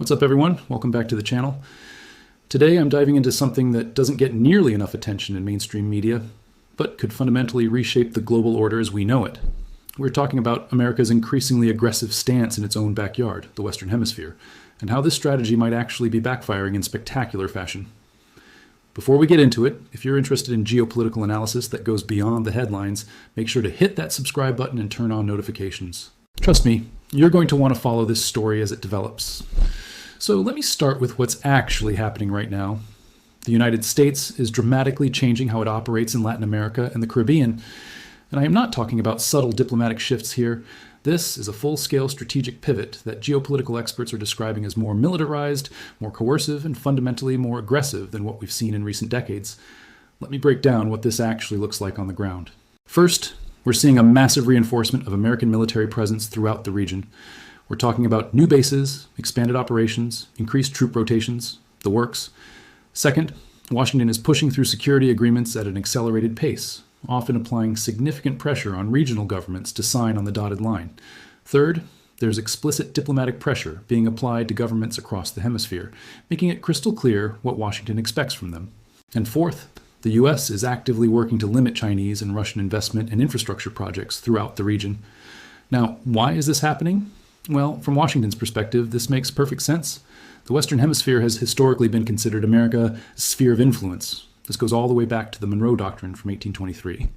What's up, everyone? Welcome back to the channel. Today I'm diving into something that doesn't get nearly enough attention in mainstream media, but could fundamentally reshape the global order as we know it. We're talking about America's increasingly aggressive stance in its own backyard, the Western Hemisphere, and how this strategy might actually be backfiring in spectacular fashion. Before we get into it, if you're interested in geopolitical analysis that goes beyond the headlines, make sure to hit that subscribe button and turn on notifications. Trust me, you're going to want to follow this story as it develops. So let me start with what's actually happening right now. The United States is dramatically changing how it operates in Latin America and the Caribbean. And I am not talking about subtle diplomatic shifts here. This is a full-scale strategic pivot that geopolitical experts are describing as more militarized, more coercive, and fundamentally more aggressive than what we've seen in recent decades. Let me break down what this actually looks like on the ground. First, we're seeing a massive reinforcement of American military presence throughout the region. We're talking about new bases, expanded operations, increased troop rotations, the works. Second, Washington is pushing through security agreements at an accelerated pace, often applying significant pressure on regional governments to sign on the dotted line. Third, there's explicit diplomatic pressure being applied to governments across the hemisphere, making it crystal clear what Washington expects from them. And fourth, the U.S. is actively working to limit Chinese and Russian investment in infrastructure projects throughout the region. Now, why is this happening? Well, from Washington's perspective, this makes perfect sense. The Western Hemisphere has historically been considered America's sphere of influence. This goes all the way back to the Monroe Doctrine from 1823.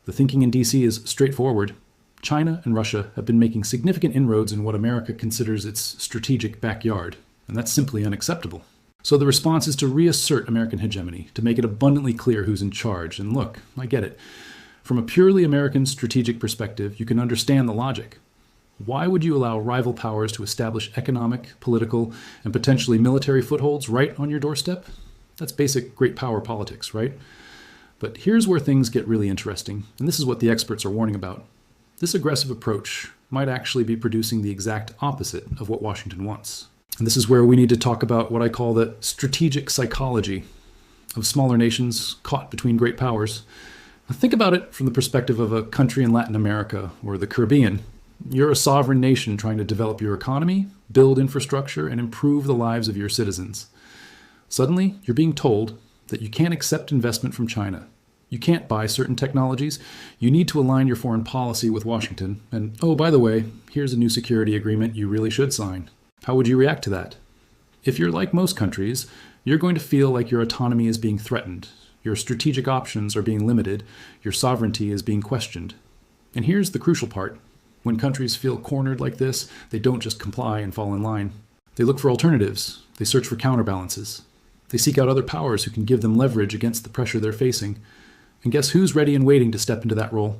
The thinking in D.C. is straightforward. China and Russia have been making significant inroads in what America considers its strategic backyard, and that's simply unacceptable. So the response is to reassert American hegemony, to make it abundantly clear who's in charge. And look, I get it. From a purely American strategic perspective, you can understand the logic. Why would you allow rival powers to establish economic, political, and potentially military footholds right on your doorstep? That's basic great power politics, right? But here's where things get really interesting, and this is what the experts are warning about. This aggressive approach might actually be producing the exact opposite of what Washington wants. And this is where we need to talk about what I call the strategic psychology of smaller nations caught between great powers. Now, think about it from the perspective of a country in Latin America or the Caribbean. You're a sovereign nation trying to develop your economy, build infrastructure, and improve the lives of your citizens. Suddenly, you're being told that you can't accept investment from China. You can't buy certain technologies. You need to align your foreign policy with Washington. And oh, by the way, here's a new security agreement you really should sign. How would you react to that? If you're like most countries, you're going to feel like your autonomy is being threatened. Your strategic options are being limited. Your sovereignty is being questioned. And here's the crucial part. When countries feel cornered like this, they don't just comply and fall in line. They look for alternatives. They search for counterbalances. They seek out other powers who can give them leverage against the pressure they're facing. And guess who's ready and waiting to step into that role?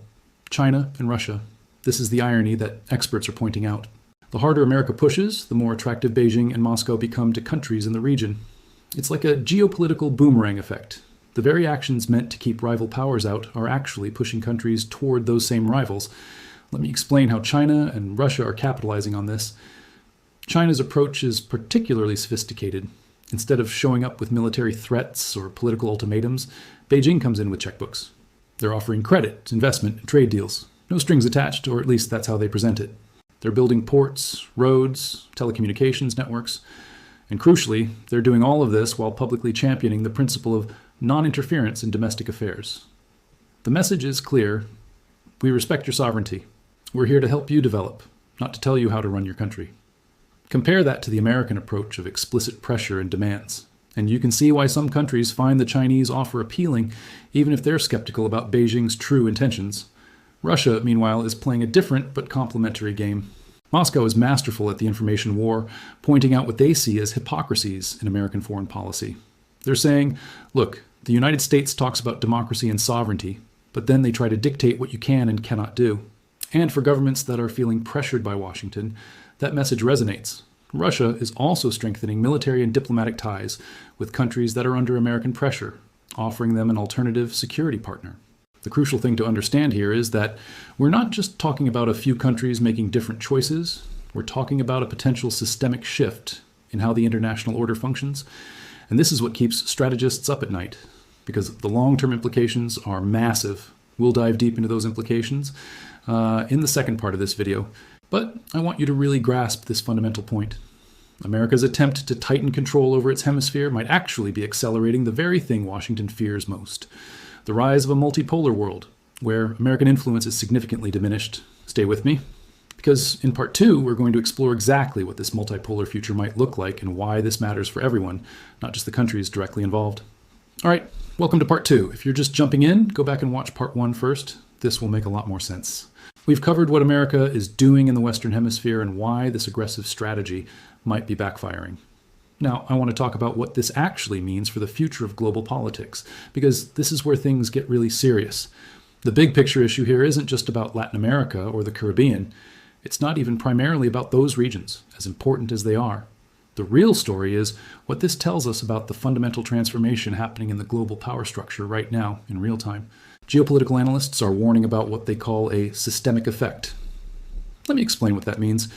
China and Russia. This is the irony that experts are pointing out. The harder America pushes, the more attractive Beijing and Moscow become to countries in the region. It's like a geopolitical boomerang effect. The very actions meant to keep rival powers out are actually pushing countries toward those same rivals. Let me explain how China and Russia are capitalizing on this. China's approach is particularly sophisticated. Instead of showing up with military threats or political ultimatums, Beijing comes in with checkbooks. They're offering credit, investment, and trade deals. No strings attached, or at least that's how they present it. They're building ports, roads, telecommunications networks, and crucially, they're doing all of this while publicly championing the principle of non-interference in domestic affairs. The message is clear. We respect your sovereignty. We're here to help you develop, not to tell you how to run your country. Compare that to the American approach of explicit pressure and demands, and you can see why some countries find the Chinese offer appealing, even if they're skeptical about Beijing's true intentions. Russia, meanwhile, is playing a different but complementary game. Moscow is masterful at the information war, pointing out what they see as hypocrisies in American foreign policy. They're saying, look, the United States talks about democracy and sovereignty, but then they try to dictate what you can and cannot do. And for governments that are feeling pressured by Washington, that message resonates. Russia is also strengthening military and diplomatic ties with countries that are under American pressure, offering them an alternative security partner. The crucial thing to understand here is that we're not just talking about a few countries making different choices. We're talking about a potential systemic shift in how the international order functions. And this is what keeps strategists up at night, because the long-term implications are massive. We'll dive deep into those implications in the second part of this video. But I want you to really grasp this fundamental point. America's attempt to tighten control over its hemisphere might actually be accelerating the very thing Washington fears most: the rise of a multipolar world, where American influence is significantly diminished. Stay with me, because in part 2, we're going to explore exactly what this multipolar future might look like and why this matters for everyone, not just the countries directly involved. All right, welcome to part 2. If you're just jumping in, go back and watch part 1 first. This will make a lot more sense. We've covered what America is doing in the Western Hemisphere and why this aggressive strategy might be backfiring. Now, I want to talk about what this actually means for the future of global politics, because this is where things get really serious. The big picture issue here isn't just about Latin America or the Caribbean. It's not even primarily about those regions, as important as they are. The real story is what this tells us about the fundamental transformation happening in the global power structure right now, in real time. Geopolitical analysts are warning about what they call a systemic effect. Let me explain what that means.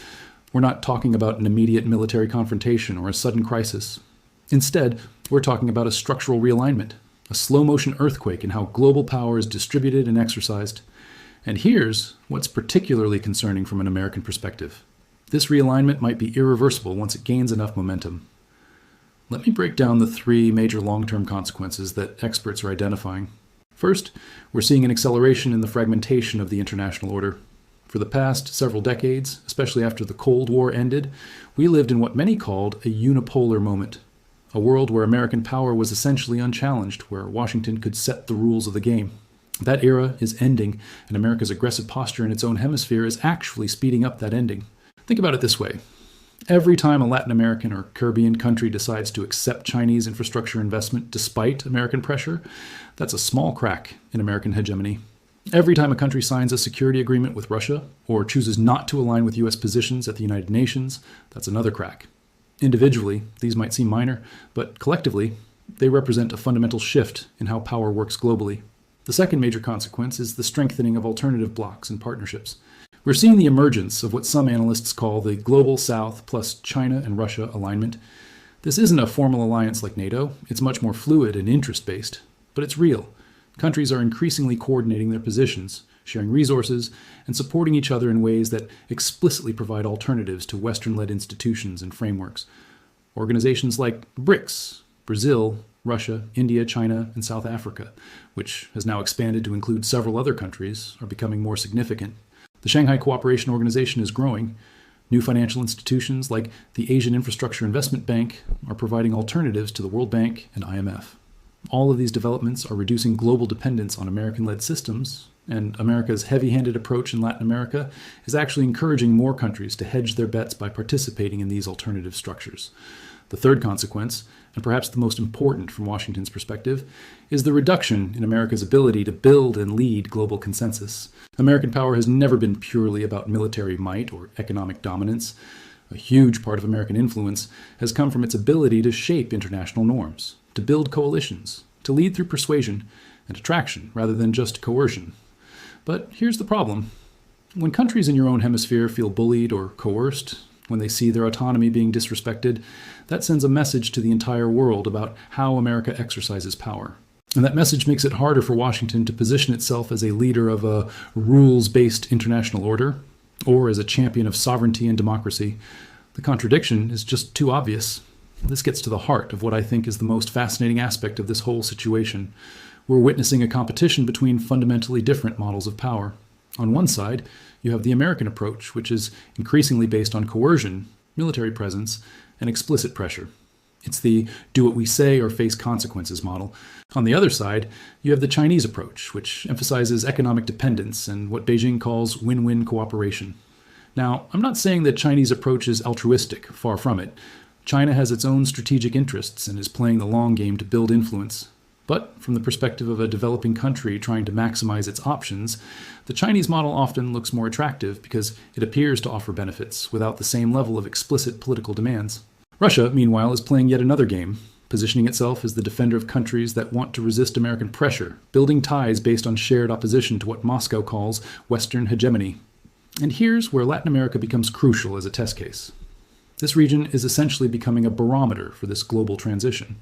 We're not talking about an immediate military confrontation or a sudden crisis. Instead, we're talking about a structural realignment, a slow-motion earthquake in how global power is distributed and exercised. And here's what's particularly concerning from an American perspective. This realignment might be irreversible once it gains enough momentum. Let me break down the 3 major long-term consequences that experts are identifying. First, we're seeing an acceleration in the fragmentation of the international order. For the past several decades, especially after the Cold War ended, we lived in what many called a unipolar moment, a world where American power was essentially unchallenged, where Washington could set the rules of the game. That era is ending, and America's aggressive posture in its own hemisphere is actually speeding up that ending. Think about it this way. Every time a Latin American or Caribbean country decides to accept Chinese infrastructure investment despite American pressure, that's a small crack in American hegemony. Every time a country signs a security agreement with Russia or chooses not to align with U.S. positions at the United Nations, that's another crack. Individually, these might seem minor, but collectively, they represent a fundamental shift in how power works globally. The second major consequence is the strengthening of alternative blocs and partnerships. We're seeing the emergence of what some analysts call the Global South plus China and Russia alignment. This isn't a formal alliance like NATO. It's much more fluid and interest-based, but it's real. Countries are increasingly coordinating their positions, sharing resources, and supporting each other in ways that explicitly provide alternatives to Western-led institutions and frameworks. Organizations like BRICS, Brazil, Russia, India, China, and South Africa, which has now expanded to include several other countries, are becoming more significant. The Shanghai Cooperation Organization is growing. New financial institutions like the Asian Infrastructure Investment Bank are providing alternatives to the World Bank and IMF. All of these developments are reducing global dependence on American-led systems, and America's heavy-handed approach in Latin America is actually encouraging more countries to hedge their bets by participating in these alternative structures. The third consequence, and perhaps the most important from Washington's perspective, is the reduction in America's ability to build and lead global consensus. American power has never been purely about military might or economic dominance. A huge part of American influence has come from its ability to shape international norms, to build coalitions, to lead through persuasion and attraction rather than just coercion. But here's the problem. When countries in your own hemisphere feel bullied or coerced, when they see their autonomy being disrespected, that sends a message to the entire world about how America exercises power. And that message makes it harder for Washington to position itself as a leader of a rules-based international order, or as a champion of sovereignty and democracy. The contradiction is just too obvious. This gets to the heart of what I think is the most fascinating aspect of this whole situation. We're witnessing a competition between fundamentally different models of power. On one side, you have the American approach, which is increasingly based on coercion, military presence, and explicit pressure. It's the do what we say or face consequences model. On the other side, you have the Chinese approach, which emphasizes economic dependence and what Beijing calls win-win cooperation. Now, I'm not saying that Chinese approach is altruistic, far from it. China has its own strategic interests and is playing the long game to build influence. But from the perspective of a developing country trying to maximize its options, the Chinese model often looks more attractive because it appears to offer benefits without the same level of explicit political demands. Russia, meanwhile, is playing yet another game, positioning itself as the defender of countries that want to resist American pressure, building ties based on shared opposition to what Moscow calls Western hegemony. And here's where Latin America becomes crucial as a test case. This region is essentially becoming a barometer for this global transition.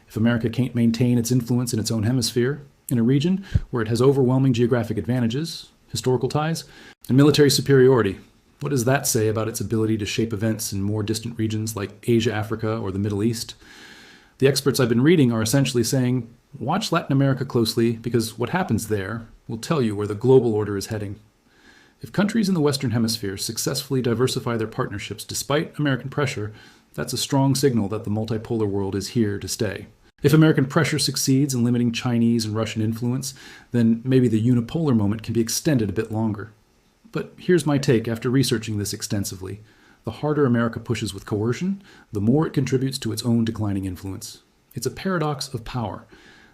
If America can't maintain its influence in its own hemisphere, in a region where it has overwhelming geographic advantages, historical ties, and military superiority, What does that say about its ability to shape events in more distant regions like Asia, Africa, or the Middle East? The experts I've been reading are essentially saying, watch Latin America closely because what happens there will tell you where the global order is heading. If countries in the Western Hemisphere successfully diversify their partnerships despite American pressure, that's a strong signal that the multipolar world is here to stay. If American pressure succeeds in limiting Chinese and Russian influence, then maybe the unipolar moment can be extended a bit longer. But here's my take after researching this extensively. The harder America pushes with coercion, the more it contributes to its own declining influence. It's a paradox of power.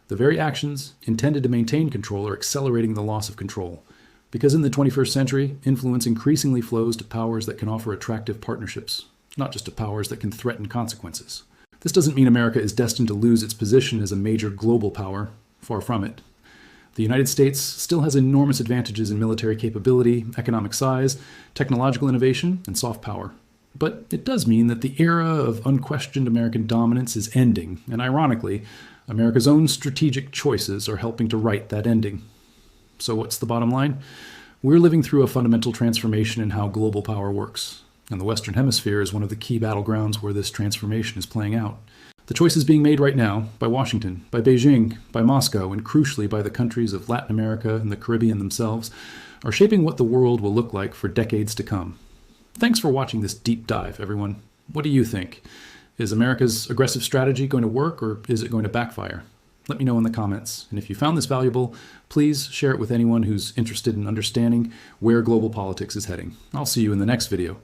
The very actions intended to maintain control are accelerating the loss of control. Because in the 21st century, influence increasingly flows to powers that can offer attractive partnerships, not just to powers that can threaten consequences. This doesn't mean America is destined to lose its position as a major global power. Far from it. The United States still has enormous advantages in military capability, economic size, technological innovation, and soft power. But it does mean that the era of unquestioned American dominance is ending, and ironically, America's own strategic choices are helping to write that ending. So what's the bottom line? We're living through a fundamental transformation in how global power works, and the Western Hemisphere is one of the key battlegrounds where this transformation is playing out. The choices being made right now by Washington, by Beijing, by Moscow, and crucially by the countries of Latin America and the Caribbean themselves are shaping what the world will look like for decades to come. Thanks for watching this deep dive, everyone. What do you think? Is America's aggressive strategy going to work, or is it going to backfire? Let me know in the comments. And if you found this valuable, please share it with anyone who's interested in understanding where global politics is heading. I'll see you in the next video.